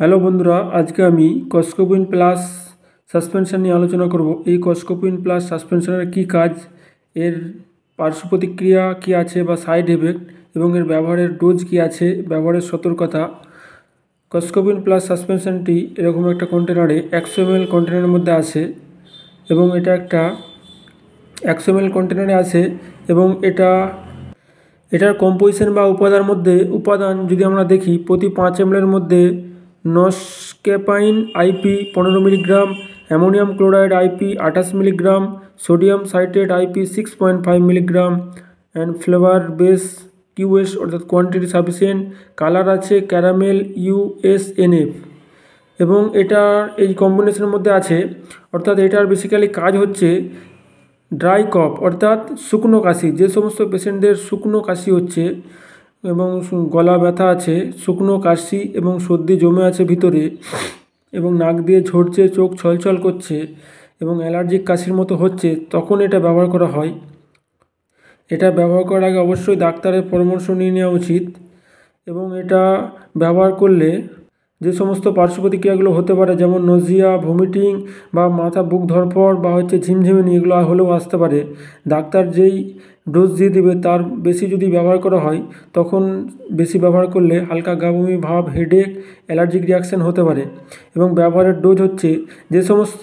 Hello বন্ধুরা, আজকে আমি কস্কোপিন প্লাস সাসপেনশন নিয়ে আলোচনা করব। এই কস্কোপিন প্লাস সাসপেনশনের কী কাজ, এর পার্শ্ব প্রতিক্রিয়া কী আছে বা সাইড এফেক্ট, এবং এর ব্যবহারের ডোজ কী আছে, ব্যবহারের সতর্কতা। কস্কোপিন প্লাস সাসপেনশনটি এরকম একটা কন্টেনারে 100 ml কন্টেনারের মধ্যে আছে, এবং এটা একটা 100 ml কন্টেনারে আছে, এবং এটার কম্পোজিশন বা উপাদান যদি আমরা দেখি, প্রতি 5 ml মধ্যে noscapine IP 15 milligram, ammonium chloride IP 28 milligram, sodium citrate IP 6.5 milligram, and flavour base QS অর্থাৎ কোয়ান্টিটি সাফিসিয়েন্ট, কালার আছে ক্যারামেল ইউএসএনএফ, এবং এটা এই কম্বিনেশনের মধ্যে আছে। অর্থাৎ এটার বেসিক্যালি কাজ হচ্ছে ড্রাই কফ অর্থাৎ শুকনো কাশি। যে সমস্ত পেশেন্টদের শুকনো কাশি হচ্ছে এবং গলা ব্যথা আছে, শুকনো কাশি এবং সর্দি জমে আছে ভিতরে, এবং নাক দিয়ে ঝরছে, চোখ ছলছল করছে এবং অ্যালার্জিক কাশির মতো হচ্ছে, তখন এটা ব্যবহার করা হয়। এটা ব্যবহার করার আগে অবশ্যই ডাক্তারের পরামর্শ নিয়ে নেওয়া উচিত। এবং এটা ব্যবহার করলে যে সমস্ত পার্শ্ব প্রতিক্রিয়াগুলো হতে পারে, যেমন নজিয়া, ভমিটিং বা মাথা বুক ধড়ফড় বা ঝিমঝিমিনি, এগুলো হলেও আসতে পারে। ডাক্তার যেই ডোজ দিয়ে দেবে তার বেশি যদি ব্যবহার করা হয়, তখন বেশি ব্যবহার করলে হালকা গা বমি ভাব, হেডেক, অ্যালার্জিক রিয়াকশান হতে পারে। এবং ব্যবহারের ডোজ হচ্ছে, যে সমস্ত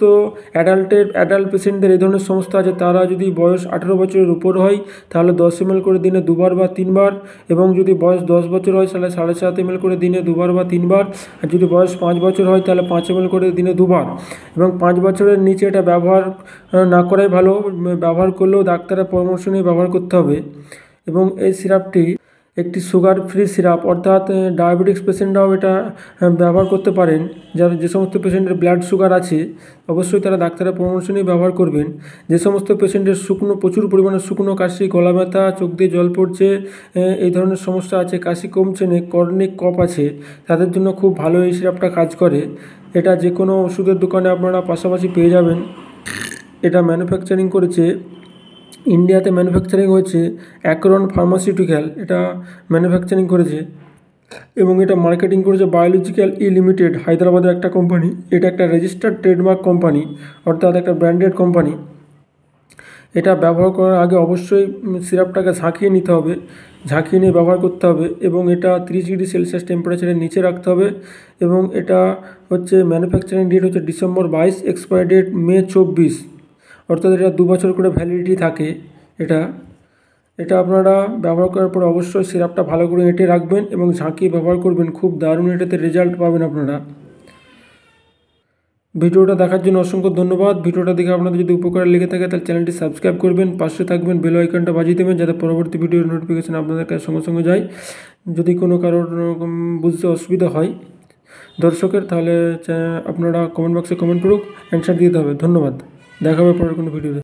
অ্যাডাল্ট পেশেন্টদের এই ধরনের সমস্যা আছে, তারা যদি বয়স 18 বছরের উপর হয় তাহলে 10 ml করে দিনে 2 বার বা 3 বার, এবং যদি বয়স 10 বছর হয় তাহলে 7.5 ml করে দিনে 2 বার বা 3 বার, আর যদি বয়স 5 বছর হয় তাহলে 5 ml করে দিনে 2 বার। এবং 5 বছরের নিচে এটা ব্যবহার না করাই ভালো। ব্যবহার করলেও ডাক্তারের পরামর্শ নিয়ে ব্যবহার করতে হবে। এবং এই সিরাপটি একটি সুগার ফ্রি সিরাপ, অর্থাৎ ডায়াবেটিক্স পেশেন্টরাও এটা ব্যবহার করতে পারেন। যে সমস্ত পেশেন্টের ব্লাড সুগার আছে, অবশ্যই তারা ডাক্তারের পরামর্শ নিয়ে ব্যবহার করবেন। যে সমস্ত পেশেন্টের প্রচুর পরিমাণে শুকনো কাশি, গলা ব্যথা, চোখ দিয়ে জল পড়ছে, এই ধরনের সমস্যা আছে, কাশি কমছে না, ক্রনিক কফ আছে, তাদের জন্য খুব ভালো এই সিরাপটা কাজ করে। এটা যে কোনো ওষুধের দোকানে আপনারা পাশাপাশি পেয়ে যাবেন। এটা ম্যানুফ্যাকচারিং করেছে, ইন্ডিয়াতে ম্যানুফ্যাকচারিং হয়েছে অ্যাক্রন ফার্মাসিউটিক্যাল, এটা ম্যানুফ্যাকচারিং করেছে। এবং এটা মার্কেটিং করেছে বায়োলজিক্যাল লিমিটেড, হায়দ্রাবাদের একটা কোম্পানি। এটা একটা রেজিস্টার্ড ট্রেডমার্ক কোম্পানি, অর্থাৎ একটা ব্র্যান্ডেড কোম্পানি। এটা ব্যবহার করার আগে অবশ্যই সিরাপটাকে ঝাঁকিয়ে নিতে হবে, ঝাঁকিয়ে নিয়ে ব্যবহার করতে হবে, এবং এটা 30 ডিগ্রি সেলসিয়াস টেম্পারেচারের নিচে রাখতে হবে। এবং এটা হচ্ছে ম্যানুফ্যাকচারিং ডেট হচ্ছে ডিসেম্বর 22, এক্সপায়ারি ডেট মে 24, অর্থাৎ এটা 2 বছর করে ভ্যালিডিটি থাকে। এটা আপনারা ব্যবহার করার পর অবশ্যই সিরাপটা ভালো করে এঁটে রাখবেন এবং ঝাঁকিয়ে ব্যবহার করবেন। খুব দারুণ এটাতে রেজাল্ট পাবেন আপনারা। ভিডিওটা দেখার জন্য অসংখ্য ধন্যবাদ। ভিডিওটা দেখে আপনাদের যদি উপকার লেগে থাকে তাহলে চ্যানেলটি সাবস্ক্রাইব করবেন, পাশে থাকবেন, বেল আইকনটা বাজিয়ে দেবেন যাতে পরবর্তী ভিডিওর নোটিফিকেশান আপনাদের কাছে সঙ্গে সঙ্গে যায়। যদি কোনো কারোর বুঝতে অসুবিধা হয় দর্শকের, তাহলে আপনারা কমেন্ট বক্সে কমেন্ট করুক, অ্যান্সার দিতে হবে। ধন্যবাদ, দেখা হবে পরের কোনো ভিডিওতে।